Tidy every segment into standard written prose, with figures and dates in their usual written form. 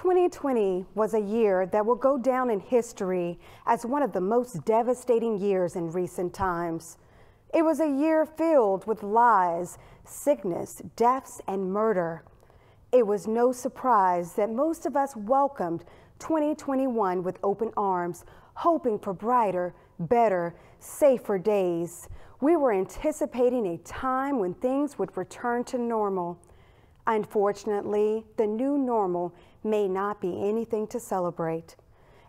2020 was a year that will go down in history as one of the most devastating years in recent times. It was a year filled with lies, sickness, deaths, and murder. It was no surprise that most of us welcomed 2021 with open arms, hoping for brighter, better, safer days. We were anticipating a time when things would return to normal. Unfortunately, the new normal may not be anything to celebrate.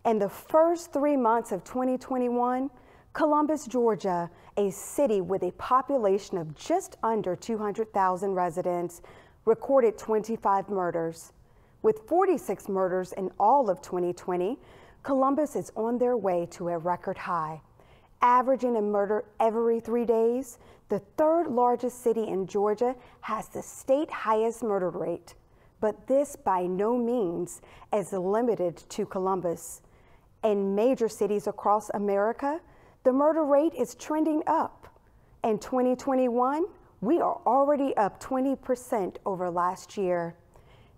In the first 3 months of 2021, Columbus, Georgia, a city with a population of just under 200,000 residents, recorded 25 murders. With 46 murders in all of 2020, Columbus is on their way to a record high. Averaging a murder every 3 days, the third largest city in Georgia has the state highest murder rate. But this by no means is limited to Columbus. In major cities across America, the murder rate is trending up. In 2021, we are already up 20% over last year.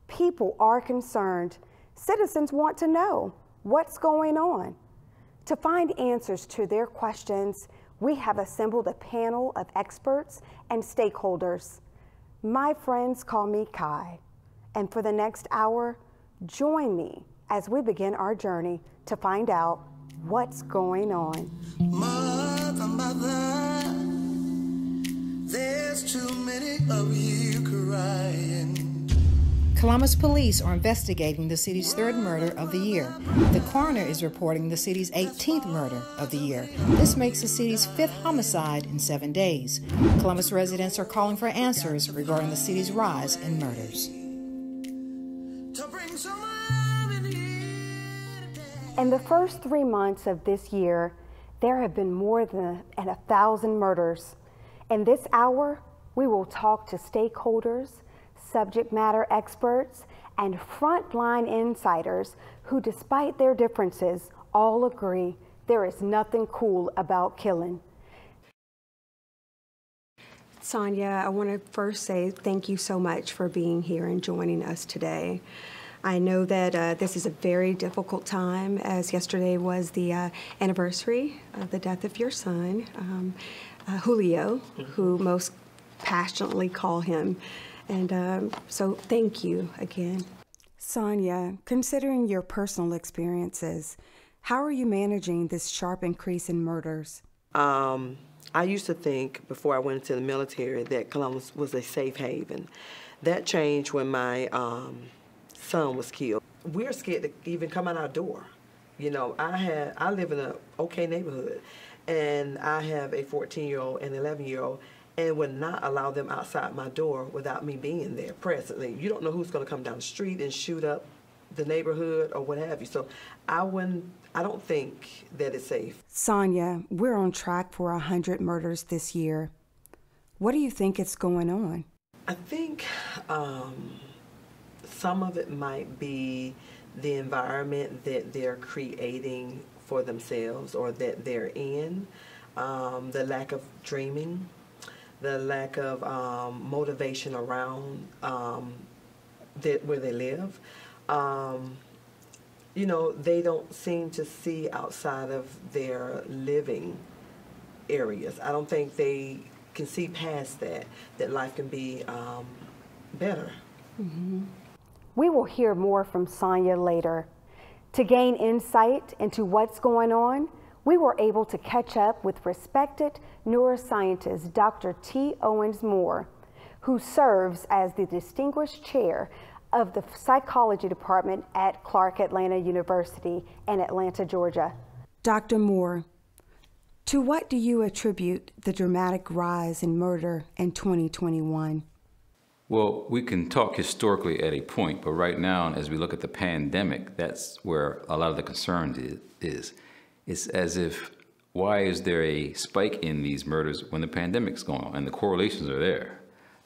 People are concerned. Citizens want to know what's going on. To find answers to their questions, we have assembled a panel of experts and stakeholders. My friends call me Kai, and for the next hour, join me as we begin our journey to find out what's going on. Mother, there's too many of you crying. Columbus police are investigating the city's third murder of the year. The coroner is reporting the city's 18th murder of the year. This makes the city's 5th homicide in 7 days. Columbus residents are calling for answers regarding the city's rise in murders. In the first 3 months of this year, there have been more than 1,000 murders. In this hour, we will talk to stakeholders, subject matter experts, and frontline insiders who, despite their differences, all agree there is nothing cool about killing. Sonia, I want to first say thank you so much for being here and joining us today. I know that this is a very difficult time, as yesterday was the anniversary of the death of your son, Julio, who most passionately call him. And so thank you again. Sonia, considering your personal experiences, how are you managing this sharp increase in murders? I used to think, before I went into the military, that Columbus was a safe haven. That changed when my son was killed. We're scared to even come out our door. You know, I live in an okay neighborhood, and I have a 14-year-old and 11-year-old, and would not allow them outside my door without me being there presently. You don't know who's going to come down the street and shoot up the neighborhood or what have you. So I don't think that it's safe. Sonia, we're on track for 100 murders this year. What do you think is going on? I think some of it might be the environment that they're creating for themselves or that they're in, the lack of dreaming, the lack of motivation around where they live. You know, they don't seem to see outside of their living areas. I don't think they can see past that life can be better. Mm-hmm. We will hear more from Sonia later. To gain insight into what's going on, we were able to catch up with respected neuroscientist Dr. T. Owens Moore, who serves as the distinguished chair of the psychology department at Clark Atlanta University in Atlanta, Georgia. Dr. Moore, to what do you attribute the dramatic rise in murder in 2021? Well, we can talk historically at a point, but right now, as we look at the pandemic, that's where a lot of the concern is. It's as if, why is there a spike in these murders when the pandemic's going on? And the correlations are there.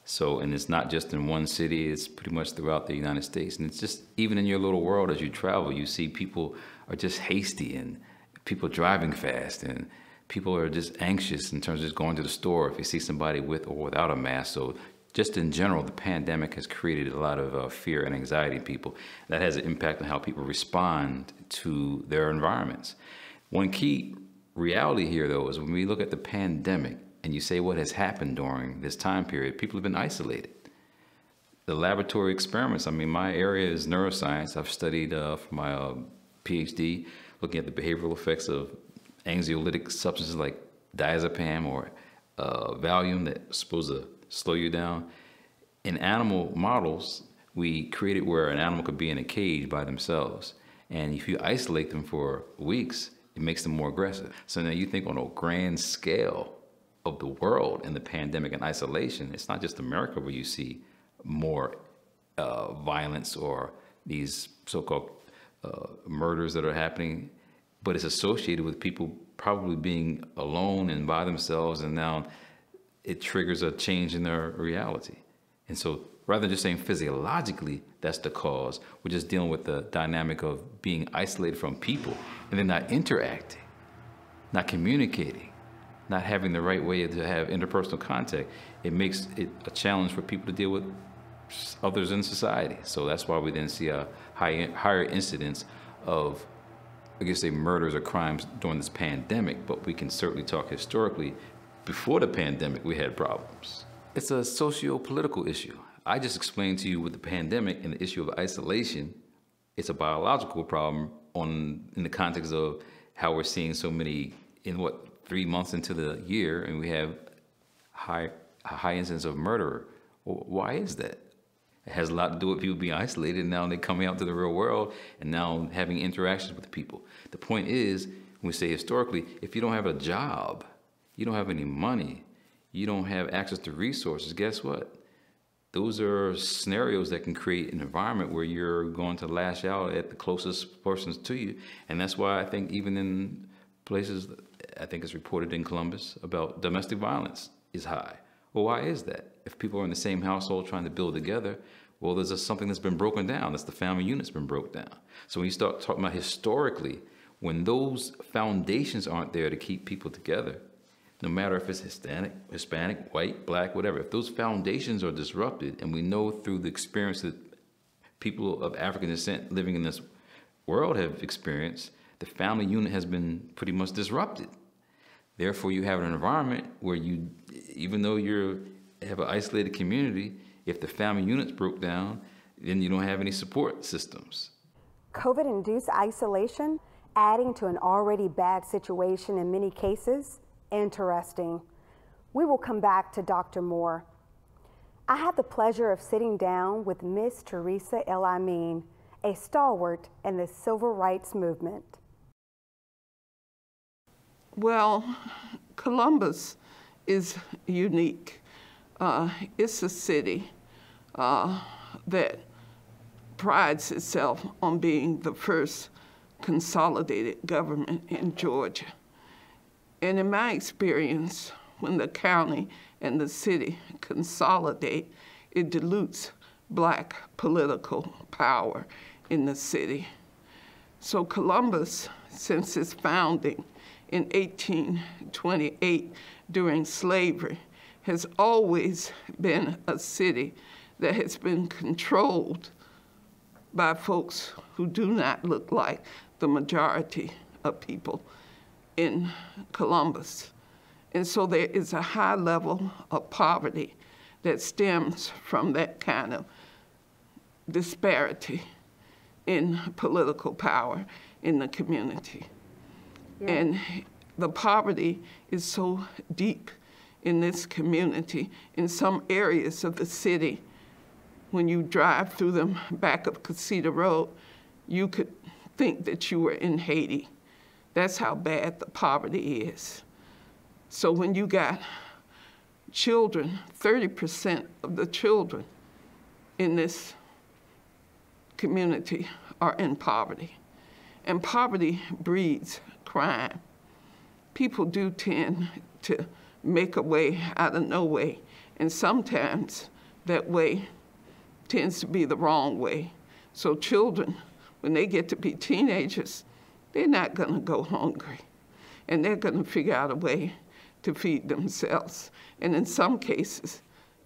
So, and it's not just in one city, it's pretty much throughout the United States. And it's just, even in your little world as you travel, you see people are just hasty and people driving fast and people are just anxious in terms of just going to the store if you see somebody with or without a mask. So just in general, the pandemic has created a lot of fear and anxiety in people. That has an impact on how people respond to their environments. One key reality here, though, is when we look at the pandemic and you say what has happened during this time period, people have been isolated. The laboratory experiments, I mean, my area is neuroscience. I've studied for my PhD, looking at the behavioral effects of anxiolytic substances like diazepam or Valium that's supposed to slow you down. In animal models, we created where an animal could be in a cage by themselves. And if you isolate them for weeks, it makes them more aggressive. So now you think on a grand scale of the world and the pandemic and isolation, it's not just America where you see more violence or these so-called murders that are happening, but it's associated with people probably being alone and by themselves, and now it triggers a change in their reality. And so rather than just saying physiologically that's the cause, we're just dealing with the dynamic of being isolated from people and then not interacting, not communicating, not having the right way to have interpersonal contact. It makes it a challenge for people to deal with others in society. So that's why we then see a higher incidence of, I guess, say murders or crimes during this pandemic, but we can certainly talk historically. Before the pandemic, we had problems. It's a socio-political issue. I just explained to you with the pandemic and the issue of isolation, it's a biological problem in the context of how we're seeing so many, 3 months into the year, and we have a high incidence of murder. Well, why is that? It has a lot to do with people being isolated, and now they're coming out to the real world and now having interactions with people. The point is, when we say historically, if you don't have a job, you don't have any money, you don't have access to resources, guess what? Those are scenarios that can create an environment where you're going to lash out at the closest persons to you. And that's why I think even in places, I think it's reported in Columbus about domestic violence is high. Well, why is that? If people are in the same household trying to build together, well, there's just something that's been broken down. That's the family unit's been broke down. So when you start talking about historically, when those foundations aren't there to keep people together, no matter if it's Hispanic, white, black, whatever, if those foundations are disrupted, and we know through the experience that people of African descent living in this world have experienced, the family unit has been pretty much disrupted. Therefore, you have an environment where you, even though you have an isolated community, if the family unit's broke down, then you don't have any support systems. COVID-induced isolation, adding to an already bad situation in many cases. Interesting. We will come back to Dr. Moore. I had the pleasure of sitting down with Miss Teresa El Amin, a stalwart in the civil rights movement. Well, Columbus is unique. It's a city that prides itself on being the first consolidated government in Georgia. And in my experience, when the county and the city consolidate, it dilutes Black political power in the city. So Columbus, since its founding in 1828 during slavery, has always been a city that has been controlled by folks who do not look like the majority of people in Columbus. And so there is a high level of poverty that stems from that kind of disparity in political power in the community. Yeah. And the poverty is so deep in this community. In some areas of the city, when you drive through the back of Casita Road, you could think that you were in Haiti. That's how bad the poverty is. So when you got children, 30% of the children in this community are in poverty. And poverty breeds crime. People do tend to make a way out of no way. And sometimes that way tends to be the wrong way. So children, when they get to be teenagers, they're not going to go hungry. And they're going to figure out a way to feed themselves. And in some cases,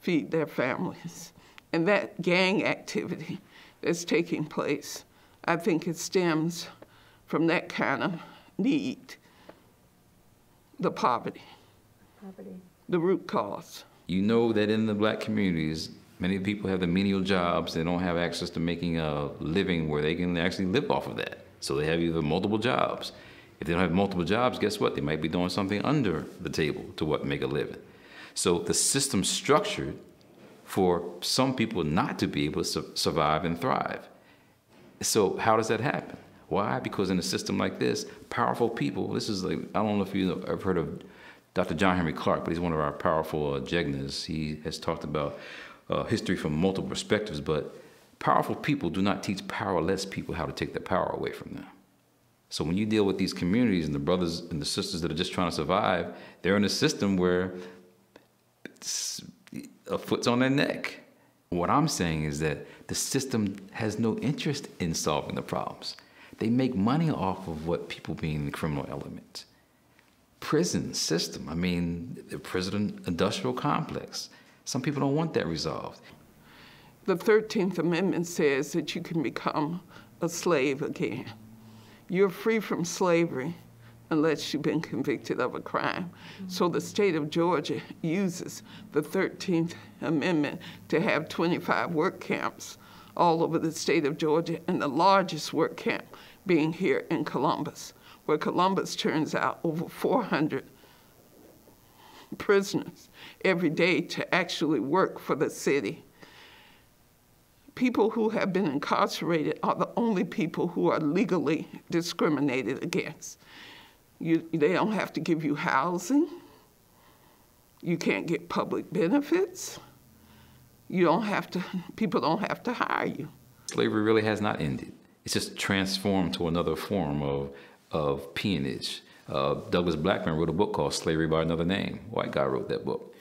feed their families. And that gang activity that's taking place, I think it stems from that kind of need, the poverty, the root cause. You know that in the black communities, many people have the menial jobs. They don't have access to making a living where they can actually live off of that. So they have either multiple jobs. If they don't have multiple jobs, guess what? They might be doing something under the table to make a living. So the system's structured for some people not to be able to survive and thrive. So how does that happen? Why? Because in a system like this, powerful people, this is like, I don't know if you have heard of Dr. John Henry Clark, but he's one of our powerful jegnas. He has talked about history from multiple perspectives, but powerful people do not teach powerless people how to take their power away from them. So when you deal with these communities and the brothers and the sisters that are just trying to survive, they're in a system where a foot's on their neck. What I'm saying is that the system has no interest in solving the problems. They make money off of what people being in the criminal element. Prison system, I mean, the prison industrial complex. Some people don't want that resolved. The 13th Amendment says that you can become a slave again. You're free from slavery unless you've been convicted of a crime. So the state of Georgia uses the 13th Amendment to have 25 work camps all over the state of Georgia, and the largest work camp being here in Columbus, where Columbus turns out over 400 prisoners every day to actually work for the city. People who have been incarcerated are the only people who are legally discriminated against. They don't have to give you housing. You can't get public benefits. People don't have to hire you. Slavery really has not ended. It's just transformed to another form of peonage. Douglas Blackburn wrote a book called Slavery by Another Name. White guy wrote that book.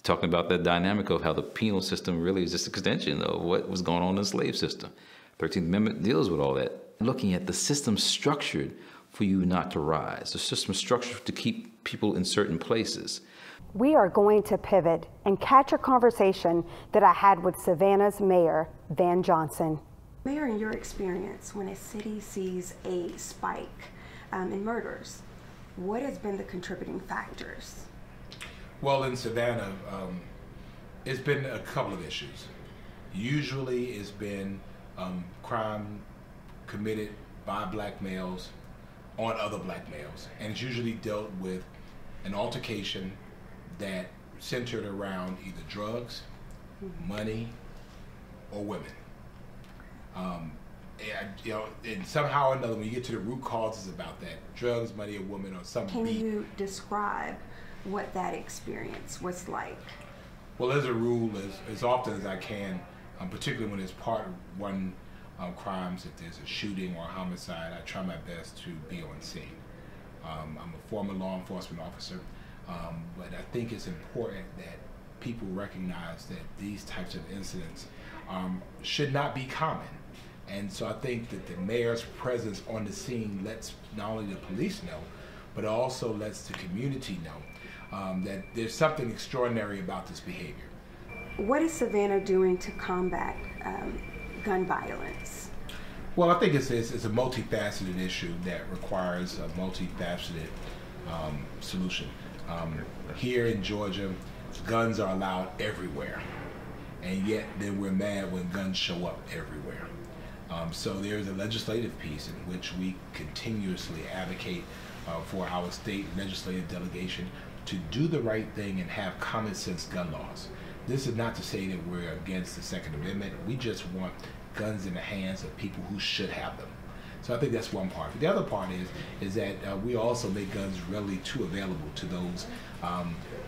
Talking about that dynamic of how the penal system really is just an extension of what was going on in the slave system. 13th Amendment deals with all that. Looking at the system structured for you not to rise. The system structured to keep people in certain places. We are going to pivot and catch a conversation that I had with Savannah's mayor, Van Johnson. Mayor, in your experience, when a city sees a spike in murders, what has been the contributing factors? Well, in Savannah, it's been a couple of issues. Usually it's been crime committed by black males on other black males, and it's usually dealt with an altercation that centered around either drugs, money, or women. And somehow or another, when you get to the root causes about that, drugs, money, or women, or something. Can you describe what that experience was like? Well, as a rule, as often as I can, particularly when it's part of one crimes, if there's a shooting or a homicide, I try my best to be on scene. I'm a former law enforcement officer, but I think it's important that people recognize that these types of incidents should not be common. And so I think that the mayor's presence on the scene lets not only the police know, but also lets the community know that there's something extraordinary about this behavior. What is Savannah doing to combat gun violence? Well, I think it's a multifaceted issue that requires a multifaceted solution. Here in Georgia, guns are allowed everywhere, and yet then we're mad when guns show up everywhere. So there's a legislative piece in which we continuously advocate for our state legislative delegation to do the right thing and have common sense gun laws. This is not to say that we're against the Second Amendment. We just want guns in the hands of people who should have them. So I think that's one part. But the other part is that we also make guns readily too available to those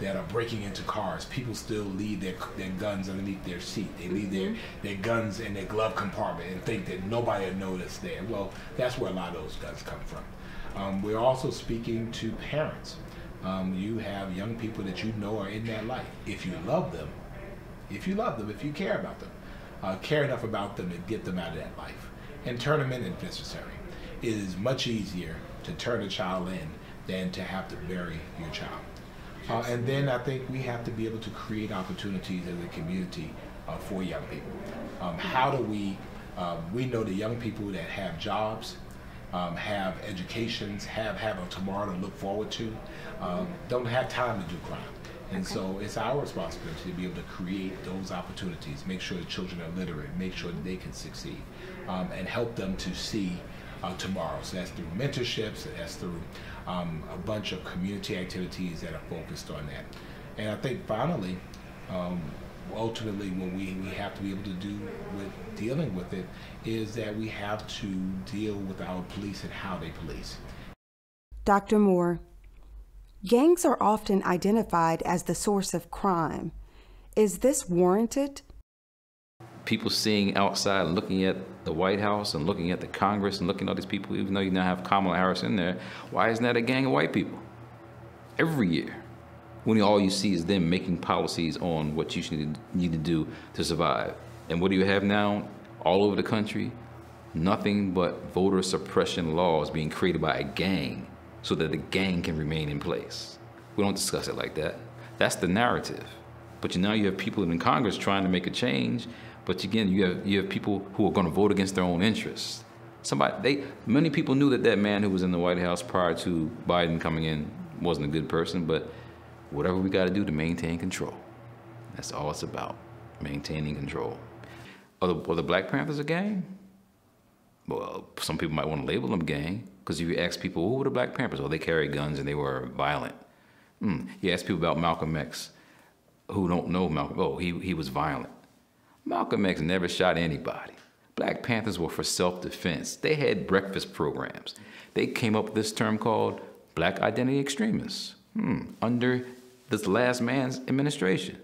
that are breaking into cars. People still leave their guns underneath their seat. They leave their guns in their glove compartment and think that nobody will notice there. Well, that's where a lot of those guns come from. We're also speaking to parents. You have young people that you know are in that life. If you love them, if you care about them, care enough about them to get them out of that life and turn them in if necessary. It is much easier to turn a child in than to have to bury your child. And then I think we have to be able to create opportunities as a community for young people. How do we know the young people that have jobs, have educations, have a tomorrow to look forward to, don't have time to do crime. And so it's our responsibility to be able to create those opportunities, make sure the children are literate, make sure that they can succeed, and help them to see tomorrow. So that's through mentorships, that's through a bunch of community activities that are focused on that. And I think finally, ultimately what we have to be able to do with dealing with it is that we have to deal with our police and how they police. Dr. Moore, gangs are often identified as the source of crime. Is this warranted? People seeing outside and looking at the White House and looking at the Congress and looking at all these people, even though you now have Kamala Harris in there, why isn't that a gang of white people? Every year. When all you see is them making policies on what you need to do to survive. And what do you have now all over the country? Nothing but voter suppression laws being created by a gang so that the gang can remain in place. We don't discuss it like that. That's the narrative. But now you have people in Congress trying to make a change, but again, you have people who are going to vote against their own interests. Many people knew that man who was in the White House prior to Biden coming in wasn't a good person, but whatever we got to do to maintain control. That's all it's about, maintaining control. Are the Black Panthers a gang? Well, some people might want to label them gang, because if you ask people, who were the Black Panthers? Well, they carried guns and they were violent. You ask people about Malcolm X, who don't know Malcolm, oh, he was violent. Malcolm X never shot anybody. Black Panthers were for self-defense. They had breakfast programs. They came up with this term called Black Identity Extremists under this last man's administration.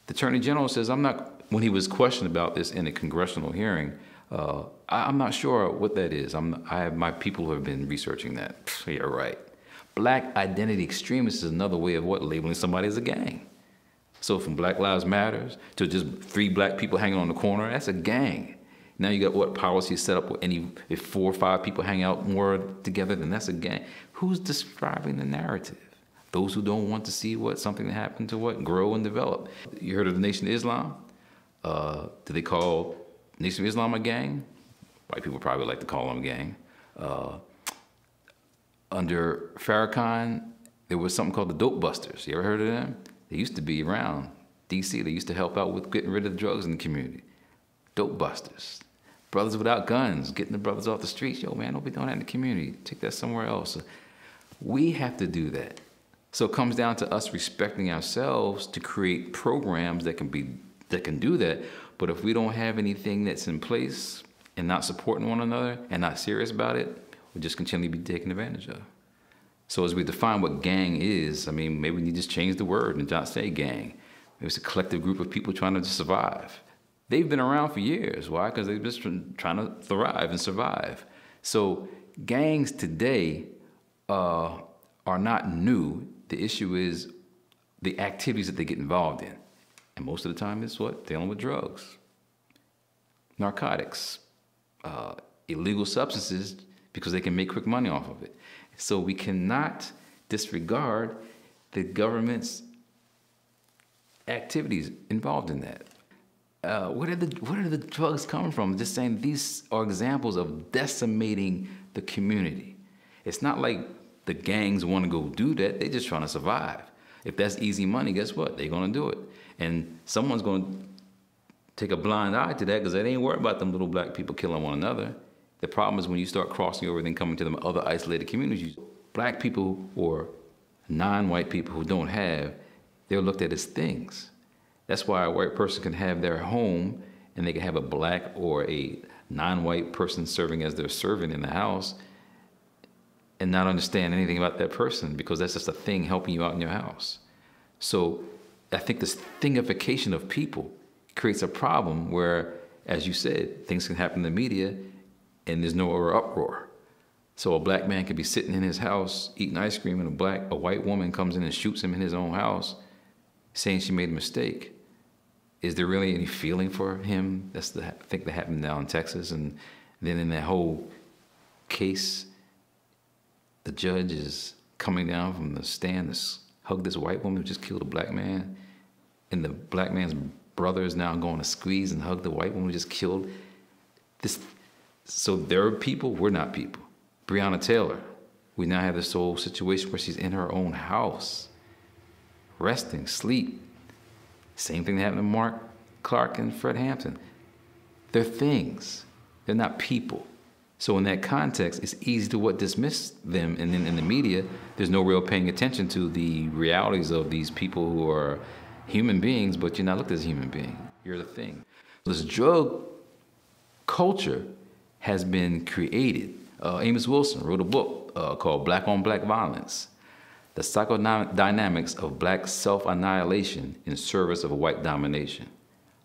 The Attorney General says, when he was questioned about this in a congressional hearing, I'm not sure what that is. I have my people who have been researching that. Yeah, right. Black Identity Extremists is another way of labeling somebody as a gang. So from Black Lives Matters to just 3 black people hanging on the corner, that's a gang. Now you got what policies set up if 4 or 5 people hang out more together, then that's a gang. Who's describing the narrative? Those who don't want to see something that happened to grow and develop. You heard of the Nation of Islam? Do they call Nation of Islam a gang? White people probably like to call them a gang. Under Farrakhan, there was something called the Dope Busters. You ever heard of them? They used to be around D.C. They used to help out with getting rid of the drugs in the community. Dope Busters. Brothers Without Guns, getting the brothers off the streets. Yo, man, don't be doing that in the community. Take that somewhere else. We have to do that. So it comes down to us respecting ourselves to create programs that can do that. But if we don't have anything that's in place and not supporting one another and not serious about it, we'll just continually be taken advantage of. So as we define what gang is, maybe we need to just change the word and not say gang. Maybe it's a collective group of people trying to survive. They've been around for years. Why? Because they've just been trying to thrive and survive. So gangs today are not new. The issue is the activities that they get involved in. And most of the time it's dealing with drugs, narcotics, illegal substances, because they can make quick money off of it. So we cannot disregard the government's activities involved in that. Where are the drugs coming from? Just saying these are examples of decimating the community. It's not like the gangs want to go do that. They're just trying to survive. If that's easy money, guess what? They're going to do it. And someone's going to take a blind eye to that because they ain't worried about them little black people killing one another. The problem is when you start crossing over and coming to them other isolated communities, black people or non-white people who don't have, they're looked at as things. That's why a white person can have their home and they can have a black or a non-white person serving as their servant in the house and not understand anything about that person because that's just a thing helping you out in your house. So I think this thingification of people creates a problem where, as you said, things can happen in the media and there's no uproar. So a black man could be sitting in his house eating ice cream and a white woman comes in and shoots him in his own house saying she made a mistake. Is there really any feeling for him? That's the thing that happened down in Texas. And then in that whole case, the judge is coming down from the stand, this hug this white woman who just killed a black man, and the black man's brother is now going to squeeze and hug the white woman who just killed this. So they're people, we're not people. Breonna Taylor, we now have this whole situation where she's in her own house, resting, sleep. Same thing that happened to Mark Clark and Fred Hampton. They're things, they're not people. So in that context, it's easy to dismiss them, and then in the media, there's no real paying attention to the realities of these people who are human beings, but you're not looked at as a human being. You're the thing. This drug culture has been created. Amos Wilson wrote a book called Black on Black Violence, the psychodynamics of black self-annihilation in service of white domination.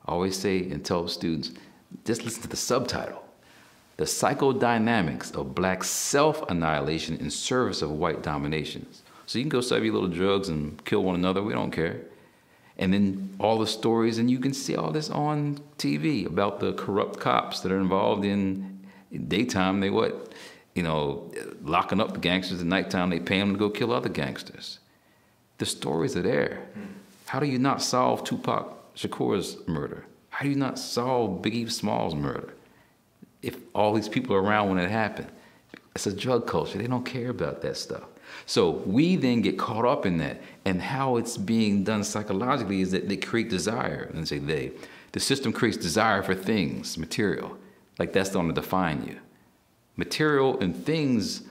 I always say and tell students, just listen to the subtitle. The psychodynamics of black self-annihilation in service of white domination. So you can go sell your little drugs and kill one another, we don't care. And then all the stories, and you can see all this on TV about the corrupt cops that are involved in daytime, they locking up the gangsters at nighttime, they pay them to go kill other gangsters. The stories are there. How do you not solve Tupac Shakur's murder? How do you not solve Biggie Smalls' murder? If all these people are around when it happened. It's a drug culture, they don't care about that stuff. So we then get caught up in that, and how it's being done psychologically is that they create desire, and say they. The system creates desire for things, material, like that's going to define you. Material and things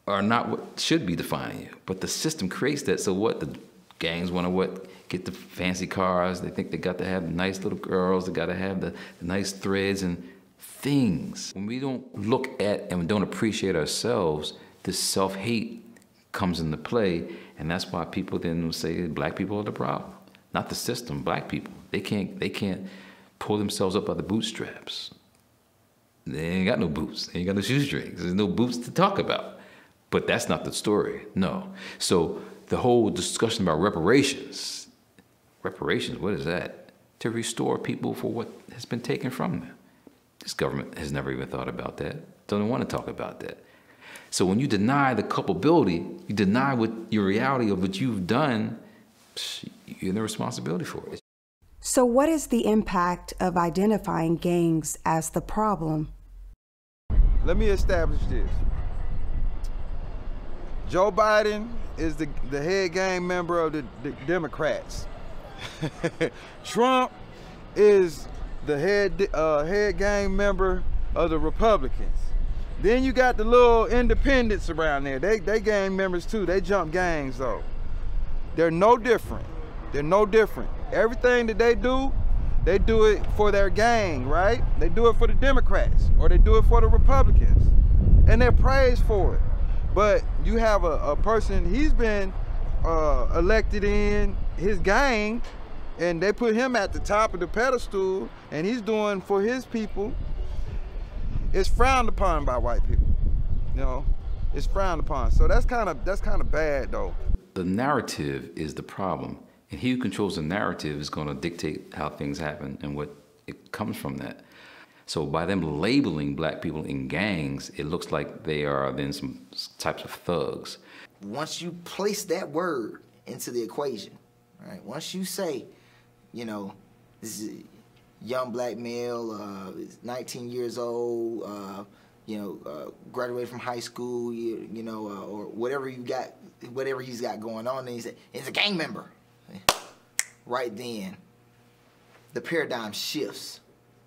are not what should be defining you, but the system creates that. So what? The gangs want to get the fancy cars, they think they got to have the nice little girls, they got to have the nice threads and things. When we don't look at and we don't appreciate ourselves, this self-hate comes into play, and that's why people then will say black people are the problem. Not the system, black people. They can't pull themselves up by the bootstraps. They ain't got no boots, they ain't got no shoestrings, there's no boots to talk about. But that's not the story, no. So the whole discussion about reparations, what is that? To restore people for what has been taken from them. This government has never even thought about that, doesn't want to talk about that. So when you deny the culpability, you deny your reality of what you've done, you're in the responsibility for it. So what is the impact of identifying gangs as the problem? Let me establish this. Joe Biden is the head gang member of the Democrats. Trump is the head gang member of the Republicans. Then you got the little independents around there. They gang members too. They jump gangs though. They're no different. They're no different. Everything that they do it for their gang, right? They do it for the Democrats or they do it for the Republicans. And they're praised for it. But you have a person, he's been elected in his gang, and they put him at the top of the pedestal, and he's doing for his people. It's frowned upon by white people, it's frowned upon. So that's kind of bad though. The narrative is the problem, and he who controls the narrative is going to dictate how things happen and what it comes from that. So by them labeling black people in gangs, it looks like they are then some types of thugs. Once you place that word into the equation, right? Once you say, this is a young black male, 19 years old, graduated from high school, or whatever he's got going on, and he said, he's a gang member. Right then, the paradigm shifts.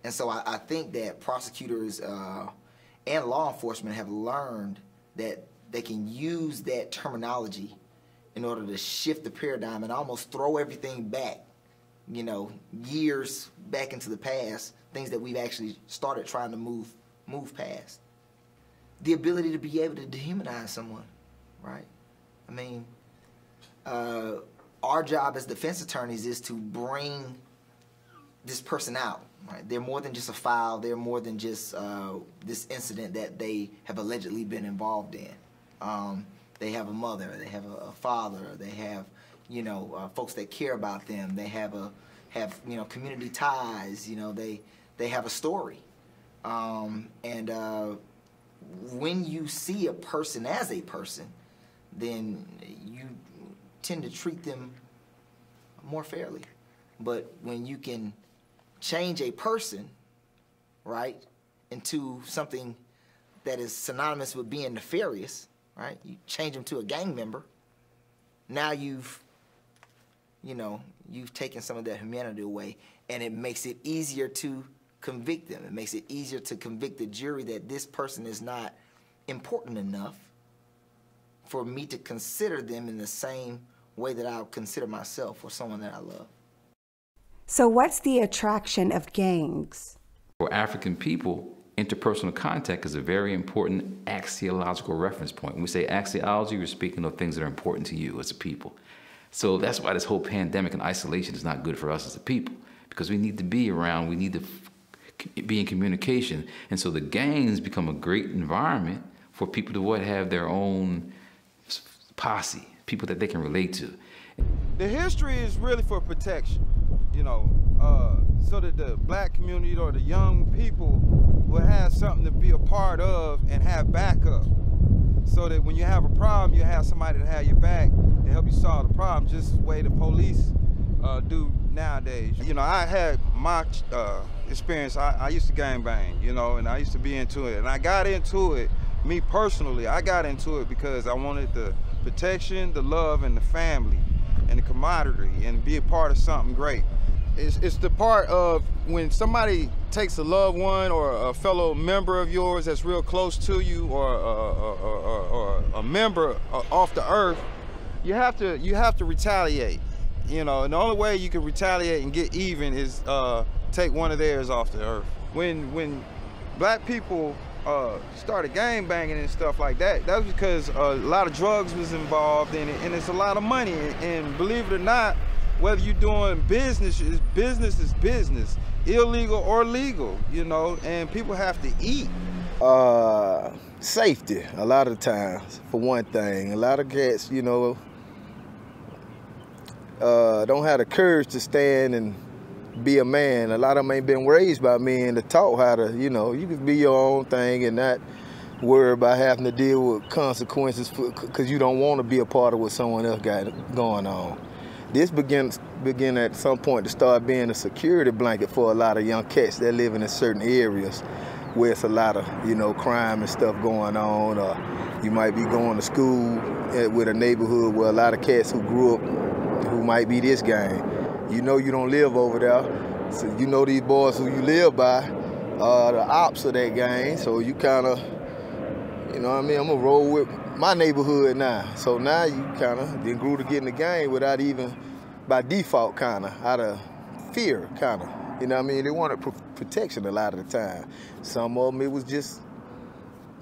And so I think that prosecutors and law enforcement have learned that they can use that terminology in order to shift the paradigm and almost throw everything back, years back into the past, things that we've actually started trying to move past. The ability to be able to dehumanize someone, right? I mean, our job as defense attorneys is to bring this person out. Right? They're more than just a file. They're more than just this incident that they have allegedly been involved in. They have a mother. They have a father. They have, folks that care about them. They have community ties. They have a story. And when you see a person as a person, then you tend to treat them more fairly. But when you can change a person, right, into something that is synonymous with being nefarious, right? You change them to a gang member. Now you've taken some of that humanity away, and it makes it easier to convict them. It makes it easier to convict the jury that this person is not important enough for me to consider them in the same way that I would consider myself or someone that I love. So what's the attraction of gangs? For African people, interpersonal contact is a very important axiological reference point. When we say axiology, we're speaking of things that are important to you as a people. So that's why this whole pandemic and isolation is not good for us as a people, because we need to be around, we need to be in communication. And so the gangs become a great environment for people to have their own posse, people that they can relate to. The history is really for protection, so that the black community or the young people will have something to be a part of and have backup. So that when you have a problem, you have somebody to have your back to help you solve the problem, just the way the police do nowadays. I had my experience. I used to gangbang, and I used to be into it. And I got into it, me personally, I got into it because I wanted the protection, the love, and the family, and the camaraderie, and be a part of something great. It's the part of when somebody takes a loved one or a fellow member of yours that's real close to you, or a member off the earth, you have to retaliate, and the only way you can retaliate and get even is take one of theirs off the earth. When black people started gang banging and stuff like that, that was because a lot of drugs was involved in it, and it's a lot of money. And believe it or not, whether you're doing business is business, illegal or legal, and people have to eat. Safety, a lot of times, for one thing. A lot of cats, don't have the courage to stand and be a man. A lot of them ain't been raised by men to taught how to, you can be your own thing and not worry about having to deal with consequences because you don't want to be a part of what someone else got going on. This begin at some point to start being a security blanket for a lot of young cats that live in certain areas where it's a lot of, crime and stuff going on, or you might be going to school with a neighborhood where a lot of cats who grew up who might be this gang. You don't live over there, so these boys who you live by are the ops of that gang, so you kind of, I'm gonna roll with my neighborhood now. So now you kind of then grew to get in the game without even, by default, kind of, out of fear, kind of. They wanted protection a lot of the time. Some of them, it was just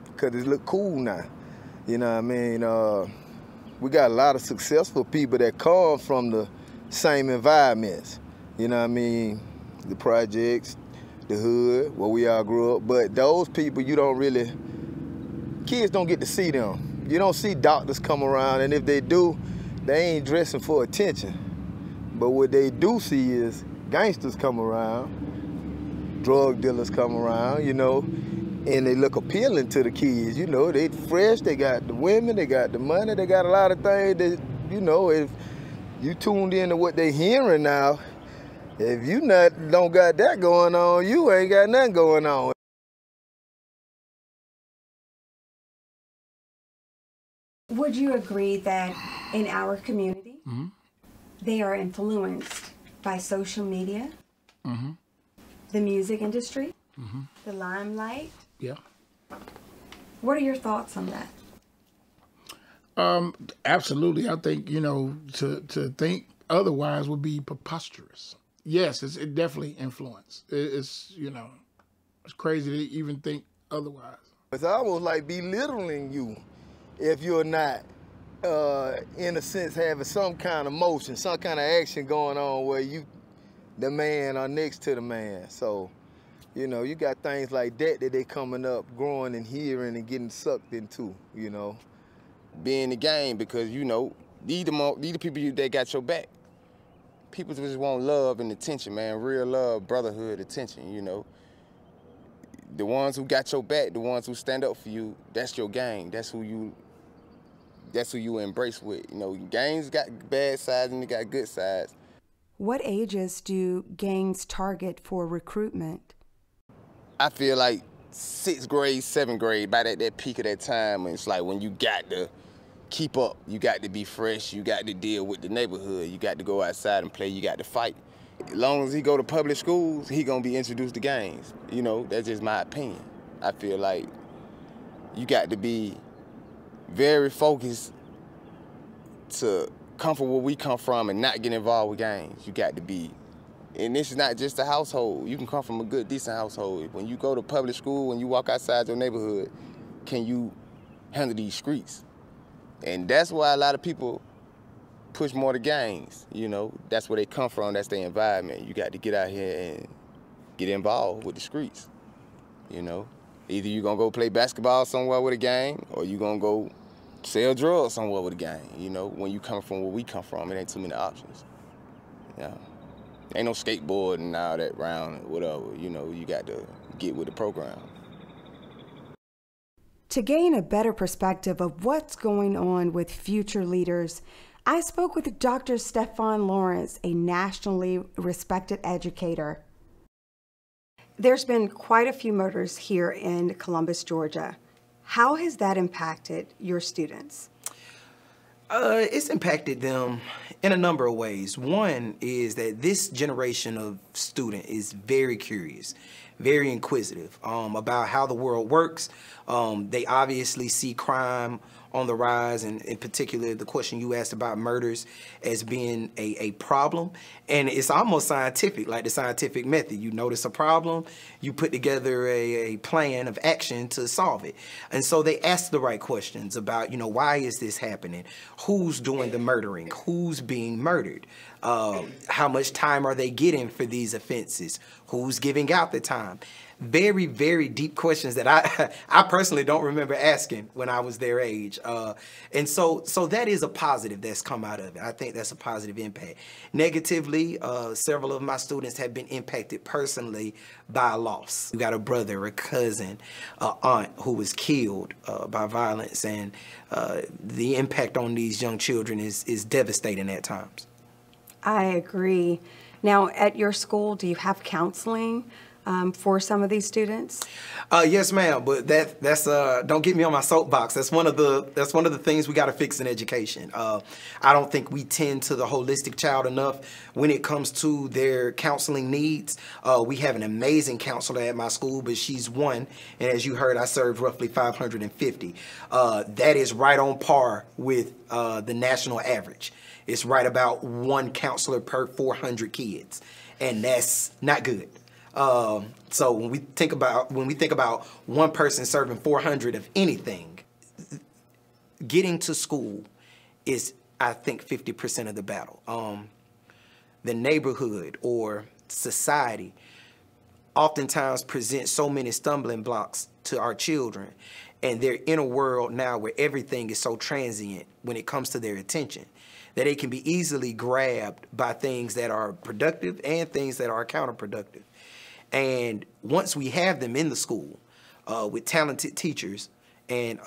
because it looked cool now. We got a lot of successful people that come from the same environments. The projects, the hood, where we all grew up. But those people, kids don't get to see them. You don't see doctors come around, and if they do, they ain't dressing for attention. But what they do see is gangsters come around, drug dealers come around, and they look appealing to the kids. They fresh, they got the women, they got the money, they got a lot of things that, if you tuned into what they hearing now, if you don't got that going on, you ain't got nothing going on. Would you agree that in our community, they are influenced by social media, the music industry, the limelight? Yeah. What are your thoughts on that? Absolutely. I think, to think otherwise would be preposterous. Yes, it definitely influenced. It's crazy to even think otherwise. It's almost like belittling you if you're not, in a sense, having some kind of motion, some kind of action going on where you, the man, are next to the man. So, you got things like that they coming up, growing and hearing and getting sucked into, Be in the game because, these the people that got your back. People just want love and attention, man, real love, brotherhood, attention, The ones who got your back, the ones who stand up for you, that's your gang. That's who you that's who you embrace with. You know, gangs got bad sides and they got good sides. What ages do gangs target for recruitment? I feel like 6th grade, 7th grade, by that peak of that time, and it's like when you got to keep up, you got to be fresh, you got to deal with the neighborhood, you got to go outside and play, you got to fight. As long as he go to public schools, he gonna be introduced to gangs. You know, that's just my opinion. I feel like you got to be very focused to come from where we come from and not get involved with gangs. You got to be, and this is not just a household. You can come from a good, decent household. When you go to public school, when you walk outside your neighborhood, can you handle these streets? And that's why a lot of people push more to gangs. You know, that's where they come from, that's their environment. You got to get out here and get involved with the streets, you know. Either you're gonna go play basketball somewhere with a gang, or you're gonna go sell drugs somewhere with a gang. You know, when you come from where we come from, it ain't too many options. Yeah. Ain't no skateboarding and all that round, whatever. You know, you got to get with the program. To gain a better perspective of what's going on with future leaders, I spoke with Dr. Stefan Lawrence, a nationally respected educator. There's been quite a few murders here in Columbus, Georgia. How has that impacted your students? It's impacted them in a number of ways. One is that this generation of student is very curious, very inquisitive about how the world works. They obviously see crime on the rise, and in particular the question you asked about murders as being a problem. And it's almost scientific, like the scientific method. You notice a problem, you put together a plan of action to solve it. And so they ask the right questions about, you know, why is this happening? Who's doing the murdering? Who's being murdered? How much time are they getting for these offenses? Who's giving out the time? Very, very deep questions that I personally don't remember asking when I was their age. And so that is a positive that's come out of it. I think that's a positive impact. Negatively, several of my students have been impacted personally by a loss. We got a brother, a cousin, an aunt who was killed by violence, and the impact on these young children is devastating at times. I agree. Now, at your school, do you have counseling for some of these students? Yes, ma'am. But that's don't get me on my soapbox. That's one of the things we got to fix in education. I don't think we tend to the holistic child enough when it comes to their counseling needs. We have an amazing counselor at my school, but she's one, and as you heard, I serve roughly 550. That is right on par with the national average. It's right about one counselor per 400 kids, and that's not good. So when we think about one person serving 400 of anything, getting to school is, I think, 50% of the battle. The neighborhood or society oftentimes presents so many stumbling blocks to our children, and they're in a world now where everything is so transient when it comes to their attention, that it can be easily grabbed by things that are productive and things that are counterproductive. And once we have them in the school with talented teachers and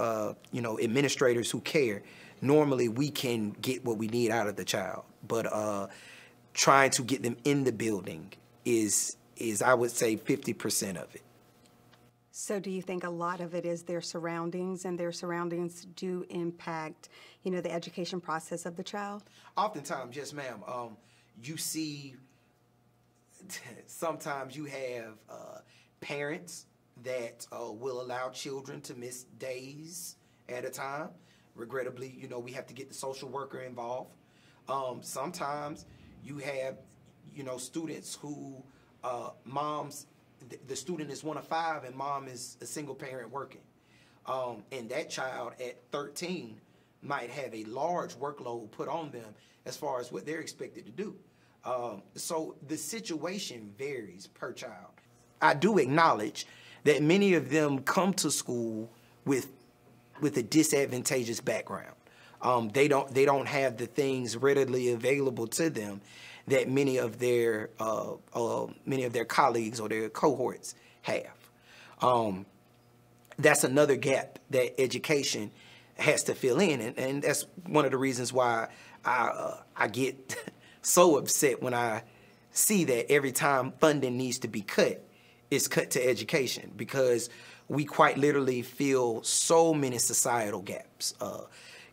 you know, administrators who care, normally we can get what we need out of the child. But trying to get them in the building is I would say 50% of it. So do you think a lot of it is their surroundings, and their surroundings do impact, you know, the education process of the child? Oftentimes, yes, ma'am. You see, sometimes you have parents that will allow children to miss days at a time. Regrettably, you know, we have to get the social worker involved. Sometimes you have, you know, students who the student is one of 5 and mom is a single parent working. And that child at 13 might have a large workload put on them as far as what they're expected to do. So the situation varies per child. I do acknowledge that many of them come to school with a disadvantageous background. They don't have the things readily available to them that many of their colleagues or their cohorts have. That's another gap that education has to fill in, and that's one of the reasons why I get so upset when I see that every time funding needs to be cut, it's cut to education, because we quite literally fill so many societal gaps.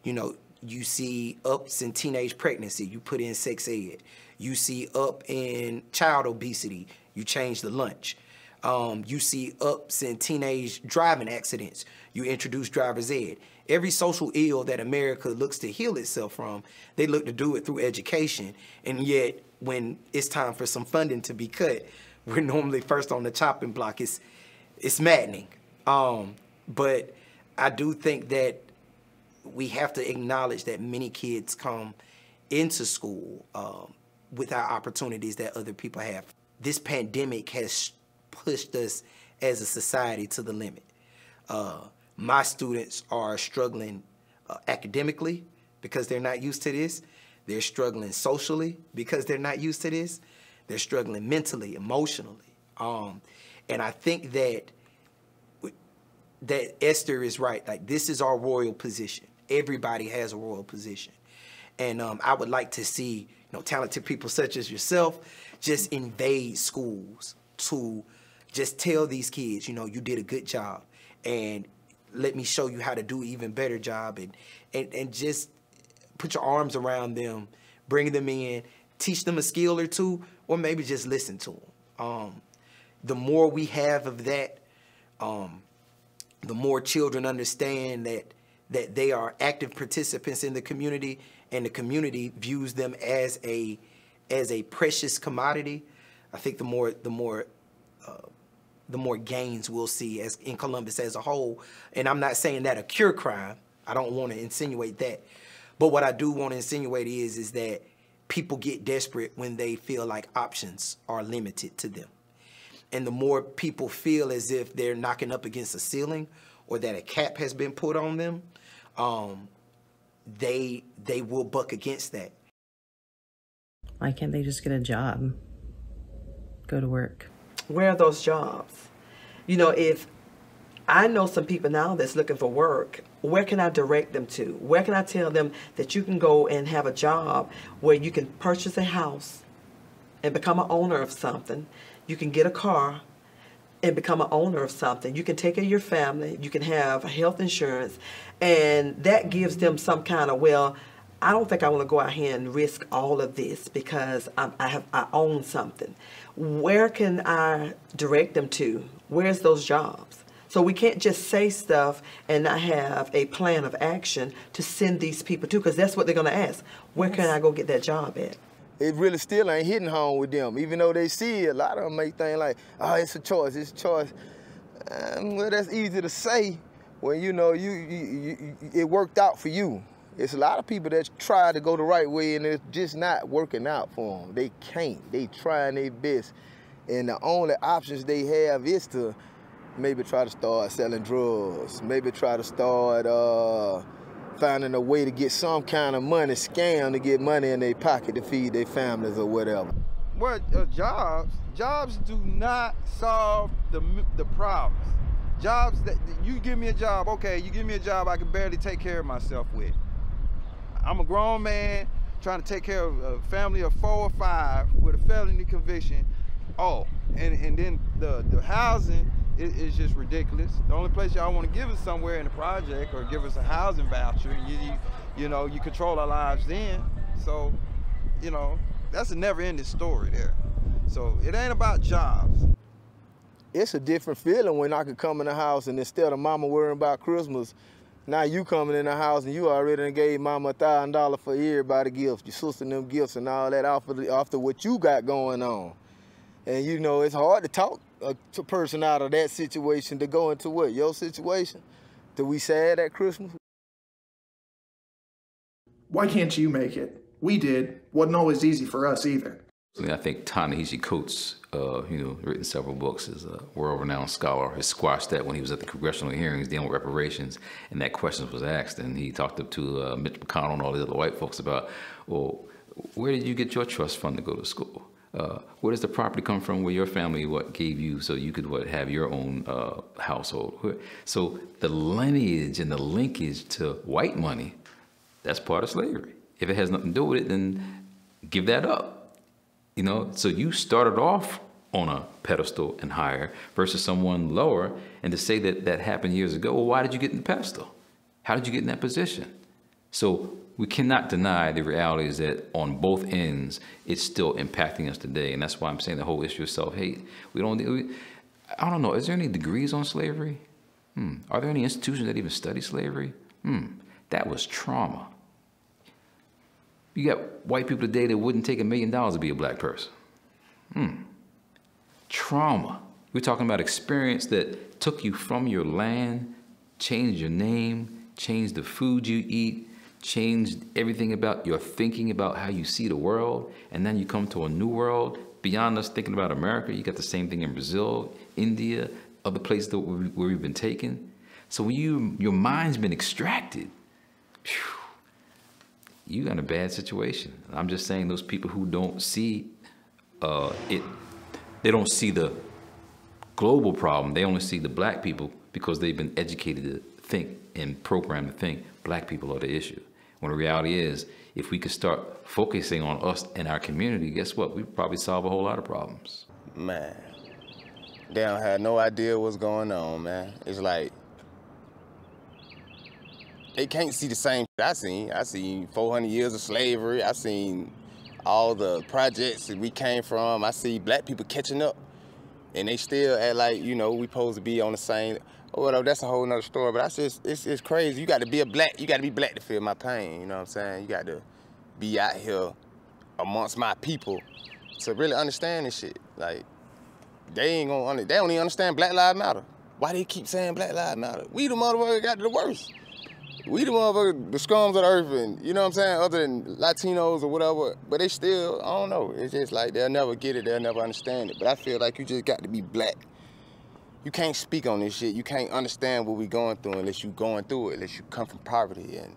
You know, you see ups in teenage pregnancy, you put in sex ed. You see up in child obesity, you change the lunch. You see ups in teenage driving accidents, you introduce driver's ed. Every social ill that America looks to heal itself from, they look to do it through education. And yet, when it's time for some funding to be cut, we're normally first on the chopping block. It's maddening. But I do think that we have to acknowledge that many kids come into school without opportunities that other people have. This pandemic has pushed us as a society to the limit. My students are struggling academically because they're not used to this. They're struggling socially because they're not used to this. They're struggling mentally, emotionally. And I think that Esther is right. Like, this is our royal position. Everybody has a royal position. And I would like to see, talented people such as yourself just invade schools to just tell these kids, you did a good job, and let me show you how to do an even better job, and just put your arms around them, bring them in, teach them a skill or two, or maybe just listen to them. The more we have of that, the more children understand that they are active participants in the community, and the community views them as a precious commodity. I think the more gains we'll see as in Columbus as a whole. And I'm not saying that a cure crime. I don't want to insinuate that. But what I do want to insinuate is that people get desperate when they feel like options are limited to them. And the more people feel as if they're knocking up against a ceiling or that a cap has been put on them, they will buck against that. Why can't they just get a job? Go to work? Where are those jobs? If I know some people now that's looking for work, where can I direct them to? Where can I tell them that you can go and have a job where you can purchase a house and become an owner of something? You can get a car and become an owner of something. You can take care of your family. You can have health insurance. And that gives them some kind of, well, I don't think I want to go out here and risk all of this because I own something. Where can I direct them to? Where's those jobs? So we can't just say stuff and not have a plan of action to send these people to, because that's what they're going to ask. Where can I go get that job at? It really still ain't hitting home with them. Even though they see it, a lot of them make things like, oh, it's a choice, it's a choice. Well, that's easy to say when it worked out for you. It's a lot of people that try to go the right way and it's just not working out for them. They can't. They trying their best. And the only options they have is to maybe try to start selling drugs, maybe try to start finding a way to get some kind of money, scam to get money in their pocket to feed their families or whatever. Well, jobs do not solve the problems. Jobs that you give me a job, okay, you give me a job I can barely take care of myself with. I'm a grown man trying to take care of a family of 4 or 5 with a felony conviction. Oh, and then the housing is just ridiculous. The only place y'all want to give us somewhere in the project or give us a housing voucher, and you control our lives then. So, that's a never-ending story there. So it ain't about jobs. It's a different feeling when I could come in the house and instead of mama worrying about Christmas, now you coming in the house and you already done gave mama $1,000 for everybody gifts, your sister them gifts and all that after what you got going on. And it's hard to talk a person out of that situation to go into what, your situation? Do we sad at Christmas? Why can't you make it? We did. Wasn't always easy for us either. I think Ta-Nehisi Coates, written several books, is a world-renowned scholar, has squashed that when he was at the congressional hearings dealing with reparations, and that question was asked, and he talked up to Mitch McConnell and all the other white folks about, well, where did you get your trust fund to go to school? Where does the property come from? Where your family gave you so you could have your own household? So the lineage and the linkage to white money, that's part of slavery. If it has nothing to do with it, then give that up. So you started off on a pedestal and higher versus someone lower, and to say that happened years ago, well, why did you get in the pedestal? How did you get in that position? So we cannot deny the reality is that on both ends, it's still impacting us today. And that's why I'm saying the whole issue of self-hate. I don't know, is there any degrees on slavery? Are there any institutions that even study slavery? That was trauma. You got white people today that wouldn't take $1 million to be a black person. Trauma. We're talking about experience that took you from your land, changed your name, changed the food you eat, changed everything about your thinking about how you see the world, and then you come to a new world beyond us thinking about America. You got the same thing in Brazil, India, other places where we've been taken. So when your mind's been extracted, you got in a bad situation. I'm just saying those people who don't see it, they don't see the global problem. They only see the black people because they've been educated to think and programmed to think black people are the issue. When the reality is, if we could start focusing on us and our community, guess what? We'd probably solve a whole lot of problems. Man, they don't have no idea what's going on, man. It's like, they can't see the same I seen. I seen 400 years of slavery. I seen all the projects that we came from. I see black people catching up, and they still act like, we supposed to be on the same. Well, that's a whole nother story, but that's just, it's crazy. You got to be black to feel my pain, you know what I'm saying? You got to be out here amongst my people to really understand this shit. Like, they don't even understand Black Lives Matter. Why they keep saying Black Lives Matter? We the motherfuckers got the worst. We the motherfuckers, the scums of the earth, and you know what I'm saying, other than Latinos or whatever, but they still, I don't know, it's just like they'll never get it, they'll never understand it. But I feel like you just got to be black. You can't speak on this shit. You can't understand what we're going through unless you're going through it, unless you come from poverty and,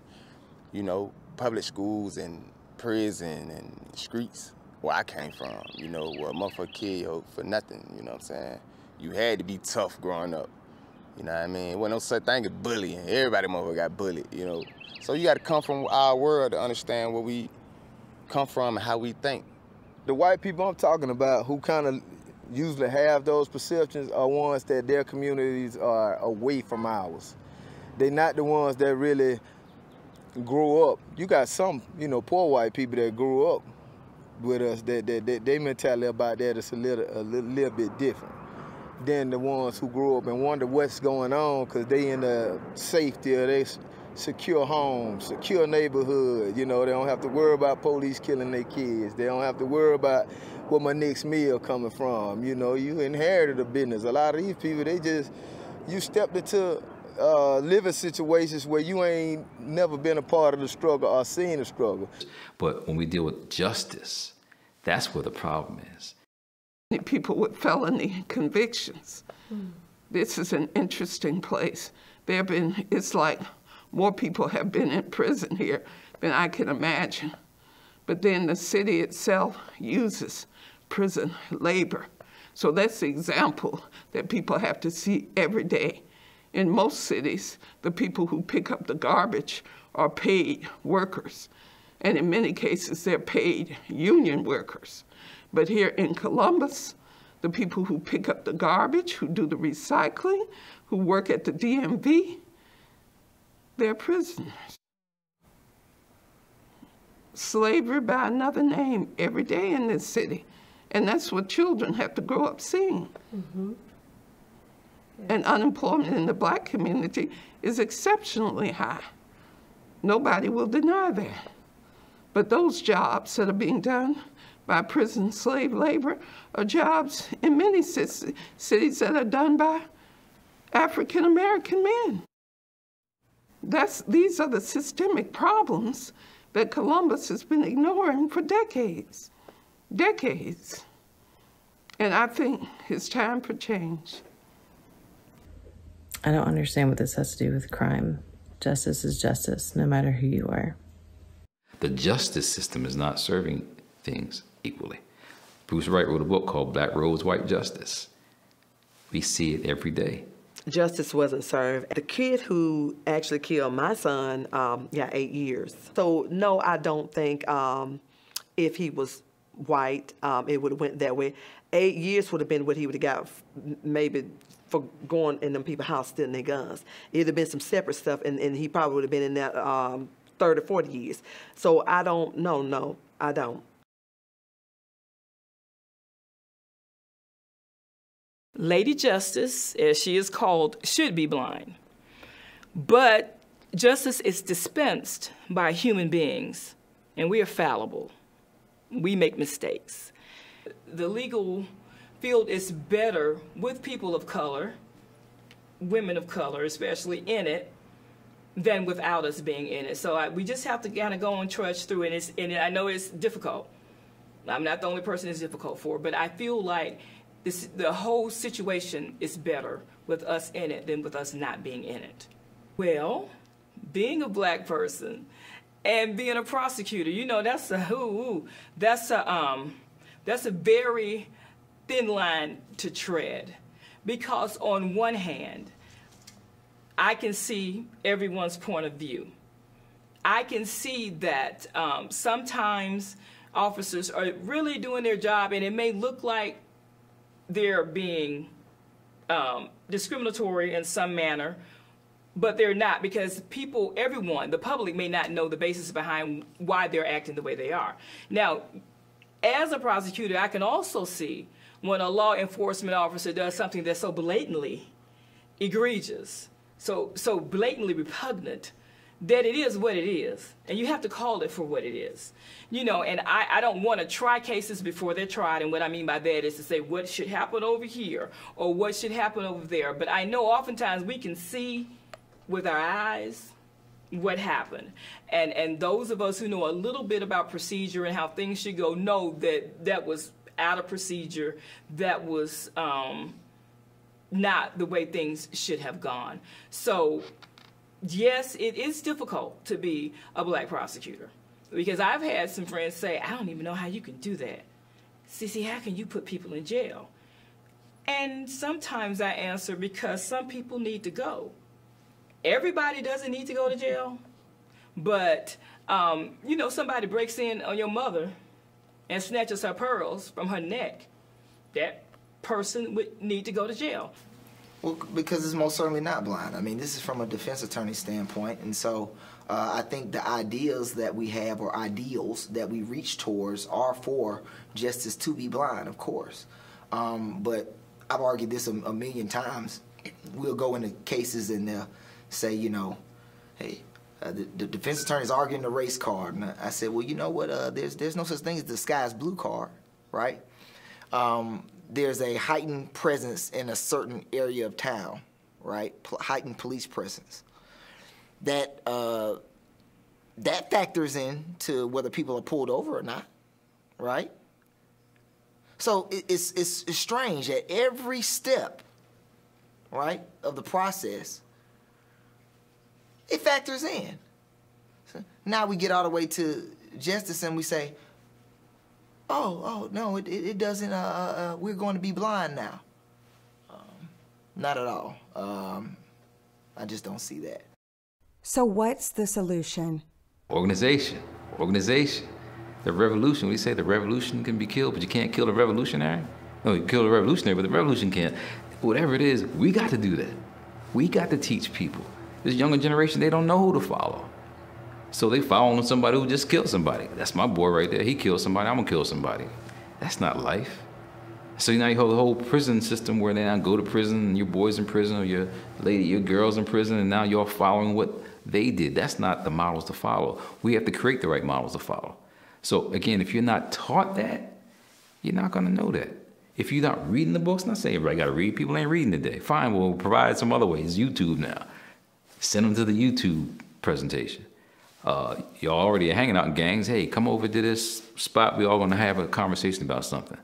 public schools and prison and streets where I came from, where a motherfucker kill you for nothing, you know what I'm saying? You had to be tough growing up, you know what I mean? It wasn't no such thing as bullying. Everybody motherfucker got bullied, So you got to come from our world to understand where we come from and how we think. The white people I'm talking about who kind of usually have those perceptions are ones that their communities are away from ours. They're not the ones that really grew up. You got some, poor white people that grew up with us that their mentality about that is a little bit different than the ones who grew up and wonder what's going on because they in the safety of their secure homes, secure neighborhood. They don't have to worry about police killing their kids. They don't have to worry about where my next meal coming from. You inherited a business. A lot of these people, you stepped into living situations where you ain't never been a part of the struggle or seen the struggle. But when we deal with justice, that's where the problem is. People with felony convictions. This is an interesting place. It's like more people have been in prison here than I can imagine. But then the city itself uses prison labor. So that's the example that people have to see every day. In most cities, the people who pick up the garbage are paid workers. And in many cases, they're paid union workers. But here in Columbus, the people who pick up the garbage, who do the recycling, who work at the DMV, they're prisoners. Slavery by another name every day in this city. And that's what children have to grow up seeing. Mm-hmm. Yeah. And unemployment in the black community is exceptionally high. Nobody will deny that. But those jobs that are being done by prison slave labor are jobs in many cities that are done by African-American men. These are the systemic problems that Columbus has been ignoring for decades. Decades. And I think it's time for change. I don't understand what this has to do with crime. Justice is justice, no matter who you are. The justice system is not serving things equally. Bruce Wright wrote a book called Black Rose, White Justice. We see it every day. Justice wasn't served. The kid who actually killed my son got 8 years. So no, I don't think if he was white, it would have went that way. 8 years would have been what he would have got maybe for going in them people's house stealing their guns. It would have been some separate stuff, and he probably would have been in that 30 or 40 years. So I don't, no, I don't. Lady Justice, as she is called, should be blind. But justice is dispensed by human beings, and we are fallible. We make mistakes. The legal field is better with people of color, women of color especially, in it, than without us being in it. So we just have to kind of go and trudge through it. And I know it's difficult. I'm not the only person it's difficult for, but I feel like the whole situation is better with us in it than with us not being in it. Well, being a black person and being a prosecutor, you know, that's a very thin line to tread, because on one hand, I can see everyone's point of view. I can see that sometimes officers are really doing their job, and it may look like they're being discriminatory in some manner, but they're not, because everyone, the public may not know the basis behind why they're acting the way they are. Now, as a prosecutor, I can also see when a law enforcement officer does something that's so blatantly egregious, so blatantly repugnant, that it is what it is, and you have to call it for what it is. You know, and I don't want to try cases before they're tried, and what I mean by that is to say what should happen over here or what should happen over there. But I know oftentimes we can see with our eyes what happened, and those of us who know a little bit about procedure and how things should go know that that was out of procedure, that was not the way things should have gone. So yes, it is difficult to be a black prosecutor, because I've had some friends say, I don't even know how you can do that. Cece, how can you put people in jail? And sometimes I answer, because some people need to go. Everybody doesn't need to go to jail, but you know, somebody breaks in on your mother and snatches her pearls from her neck, that person would need to go to jail. Well, because it's most certainly not blind. I mean, this is from a defense attorney standpoint, and so I think the ideas that we have, or ideals that we reach towards, are for justice to be blind, of course. But I've argued this a million times. We'll go into cases and they'll say, you know, hey, the defense attorney's arguing the race card, and I said, well, you know what? There's no such thing as the sky's blue card, right? There's a heightened presence in a certain area of town, right? Heightened police presence. That that factors into whether people are pulled over or not, right? So it's strange at every step, right, of the process, it factors in. So now we get all the way to justice and we say, oh, no, it doesn't, we're going to be blind now. Not at all. I just don't see that. So what's the solution? Organization. The revolution, we say the revolution can be killed, but you can't kill the revolutionary? No, you can kill the revolutionary, but the revolution can't. Whatever it is, we got to do that. We got to teach people. This younger generation, they don't know who to follow. So they follow somebody who just killed somebody. That's my boy right there. He killed somebody, I'm gonna kill somebody. That's not life. So now you have the whole prison system where they now go to prison and your boy's in prison or your girl's in prison, and now you're following what they did. That's not the models to follow. We have to create the right models to follow. So again, if you're not taught that, you're not gonna know that. If you're not reading the books, not saying everybody gotta read, people ain't reading today. Fine, we'll provide some other ways, YouTube now. Send them to the YouTube presentation. Y'all already are hanging out in gangs. Hey, come over to this spot. We're all going to have a conversation about something.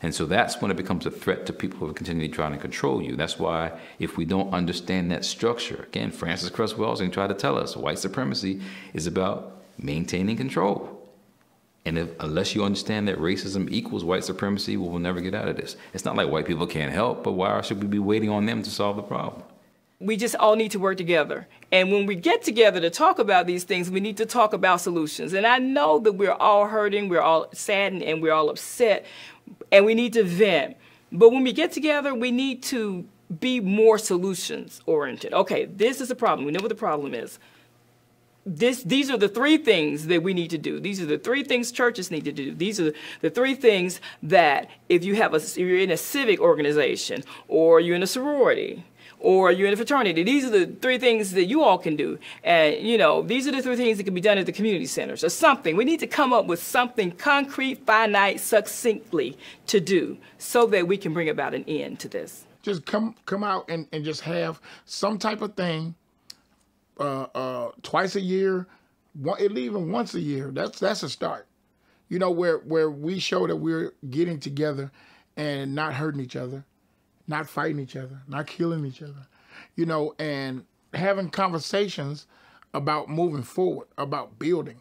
And so that's when it becomes a threat to people who are continually trying to control you. That's why if we don't understand that structure, again, Francis Cress Welsing tried to tell us white supremacy is about maintaining control. And unless you understand that racism equals white supremacy, we will never get out of this. It's not like white people can't help, but why should we be waiting on them to solve the problem? We just all need to work together. And when we get together to talk about these things, we need to talk about solutions. And I know that we're all hurting, we're all saddened, and we're all upset, and we need to vent. But when we get together, we need to be more solutions oriented. Okay, this is a problem. We know what the problem is. These are the three things that we need to do. These are the three things churches need to do. These are the three things that if you're in a civic organization, or you're in a sorority, or you're in a fraternity, these are the three things that you all can do. And, you know, these are the three things that can be done at the community centers or something. We need to come up with something concrete, finite, succinctly to do so that we can bring about an end to this. Just come out and just have some type of thing twice a year, even once a year. That's a start. You know, where we show that we're getting together and not hurting each other, not fighting each other, not killing each other, you know, and having conversations about moving forward, about building.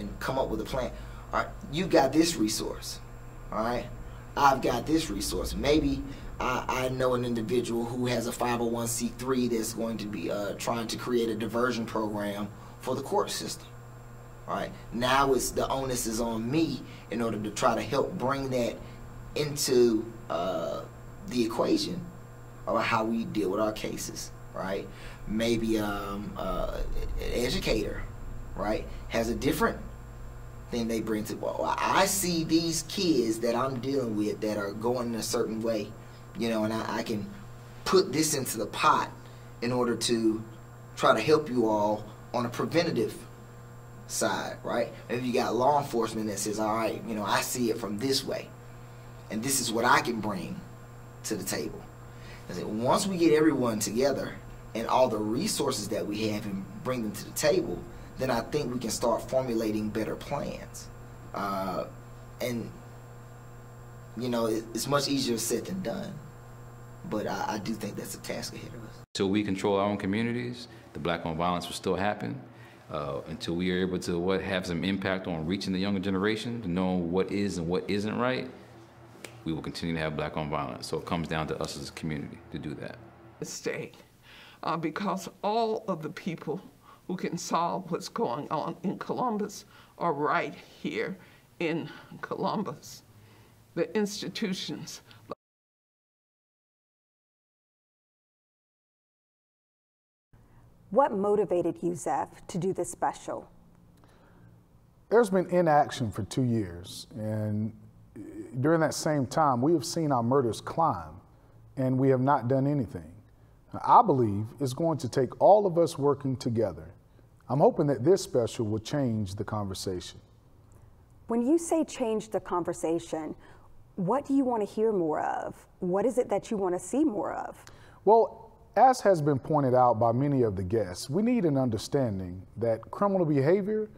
And come up with a plan. All right, you got this resource, all right? I've got this resource. Maybe I know an individual who has a 501c3 that's going to be trying to create a diversion program for the court system. All right, now the onus is on me in order to try to help bring that into the equation of how we deal with our cases, right? Maybe an educator, right, has a different thing they bring to, well, I see these kids that I'm dealing with that are going in a certain way, you know, and I can put this into the pot in order to try to help you all on a preventative side, right? Maybe you got law enforcement that says, all right, you know, I see it from this way, and this is what I can bring to the table. And once we get everyone together and all the resources that we have and bring them to the table, then I think we can start formulating better plans. And, you know, it's much easier said than done, but I do think that's a task ahead of us. Until we control our own communities, the black-on violence will still happen. Until we are able to have some impact on reaching the younger generation to know what is and what isn't right, we will continue to have black-on violence. So it comes down to us as a community to do that. Stay, because all of the people who can solve what's going on in Columbus are right here in Columbus. The institutions. What motivated you, ZEPH, to do this special? There's been inaction for 2 years, and during that same time, we have seen our murders climb, and we have not done anything. I believe it's going to take all of us working together. I'm hoping that this special will change the conversation. When you say change the conversation, what do you want to hear more of? What is it that you want to see more of? Well, as has been pointed out by many of the guests, we need an understanding that criminal behavior,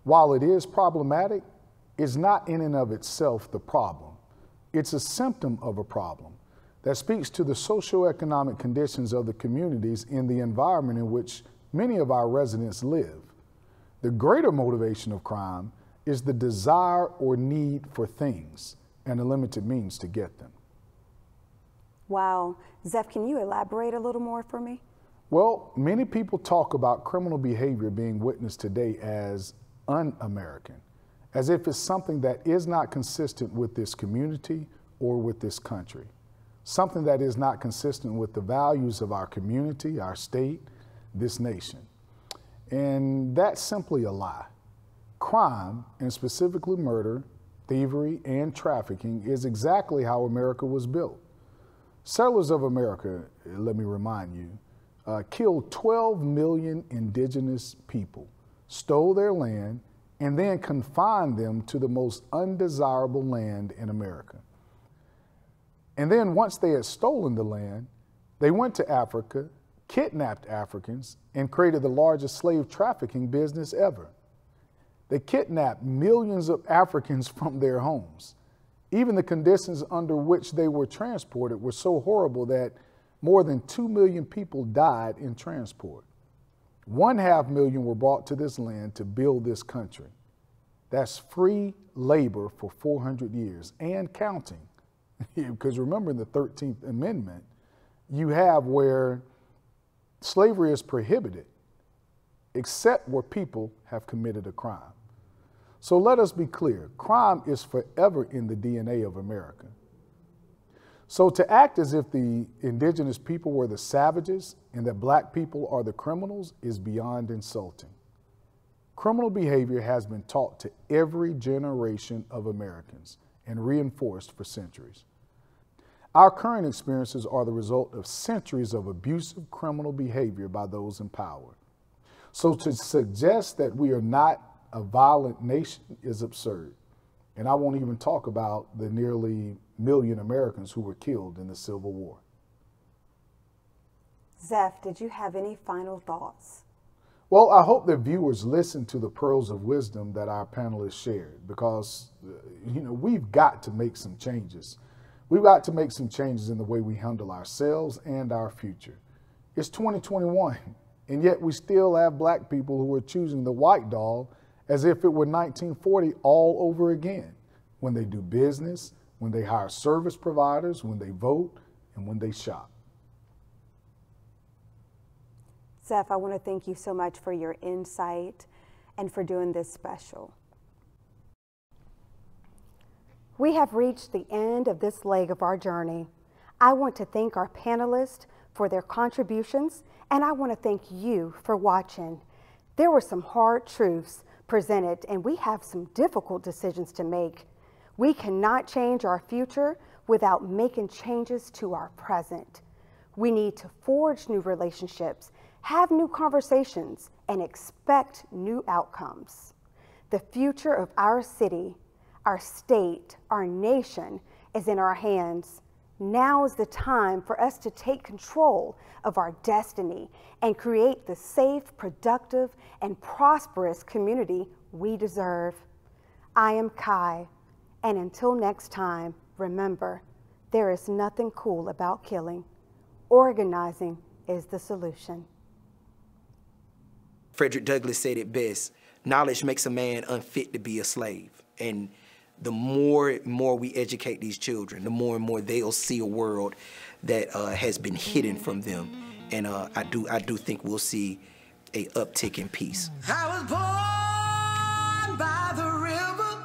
while it is problematic, is not in and of itself the problem. It's a symptom of a problem that speaks to the socioeconomic conditions of the communities in the environment in which many of our residents live. The greater motivation of crime is the desire or need for things and the limited means to get them. Wow. ZEPH, can you elaborate a little more for me? Well, many people talk about criminal behavior being witnessed today as un-American, as if it's something that is not consistent with this community or with this country, something that is not consistent with the values of our community, our state, this nation. And that's simply a lie. Crime, and specifically murder, thievery, and trafficking, is exactly how America was built. Settlers of America, let me remind you, killed 12 million indigenous people, stole their land, and then confined them to the most undesirable land in America. And then once they had stolen the land, they went to Africa, kidnapped Africans, and created the largest slave trafficking business ever. They kidnapped millions of Africans from their homes. Even the conditions under which they were transported were so horrible that more than 2 million people died in transport. 1/2 million were brought to this land to build this country. That's free labor for 400 years and counting. Because remember, in the 13th Amendment, you have where slavery is prohibited except where people have committed a crime. So let us be clear, crime is forever in the DNA of America. So to act as if the indigenous people were the savages and that black people are the criminals is beyond insulting. Criminal behavior has been taught to every generation of Americans and reinforced for centuries. Our current experiences are the result of centuries of abusive criminal behavior by those in power. So to suggest that we are not a violent nation is absurd. And I won't even talk about the nearly 1 million Americans who were killed in the Civil War. ZEPH, did you have any final thoughts? Well, I hope that viewers listen to the pearls of wisdom that our panelists shared, because, we've got to make some changes. We've got to make some changes in the way we handle ourselves and our future. It's 2021, and yet we still have black people who are choosing the white doll as if it were 1940 all over again, when they do business, when they hire service providers, when they vote, and when they shop. ZEPH, I want to thank you so much for your insight and for doing this special. We have reached the end of this leg of our journey. I want to thank our panelists for their contributions, and I want to thank you for watching. There were some hard truths presented, and we have some difficult decisions to make. We cannot change our future without making changes to our present. We need to forge new relationships, have new conversations, and expect new outcomes. The future of our city, our state, our nation is in our hands. Now is the time for us to take control of our destiny and create the safe, productive, and prosperous community we deserve. I am Kai, and until next time, remember, there is nothing cool about killing. Organizing is the solution. Frederick Douglass said it best, knowledge makes a man unfit to be a slave. And the more and more we educate these children, the more and more they'll see a world that has been hidden from them. And I do think we'll see a uptick in peace. I was born by the river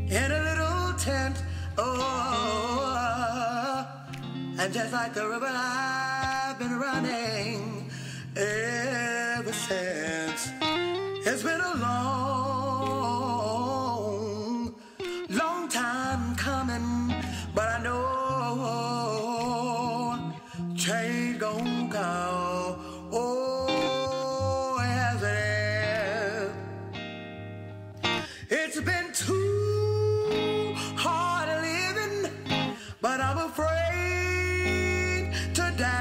in a little tent, and just like the river I've been running ever since. It's been a long time coming, but I know change gon' come. Oh, yes it is. It's been too hard living, but I'm afraid to die,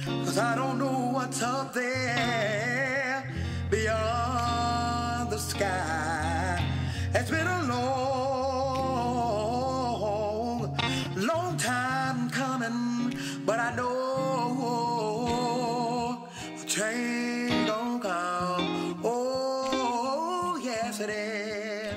'cause I don't know what's up there beyond the sky. It's been a long time coming, but I know a change gon' come. Oh, yes it is.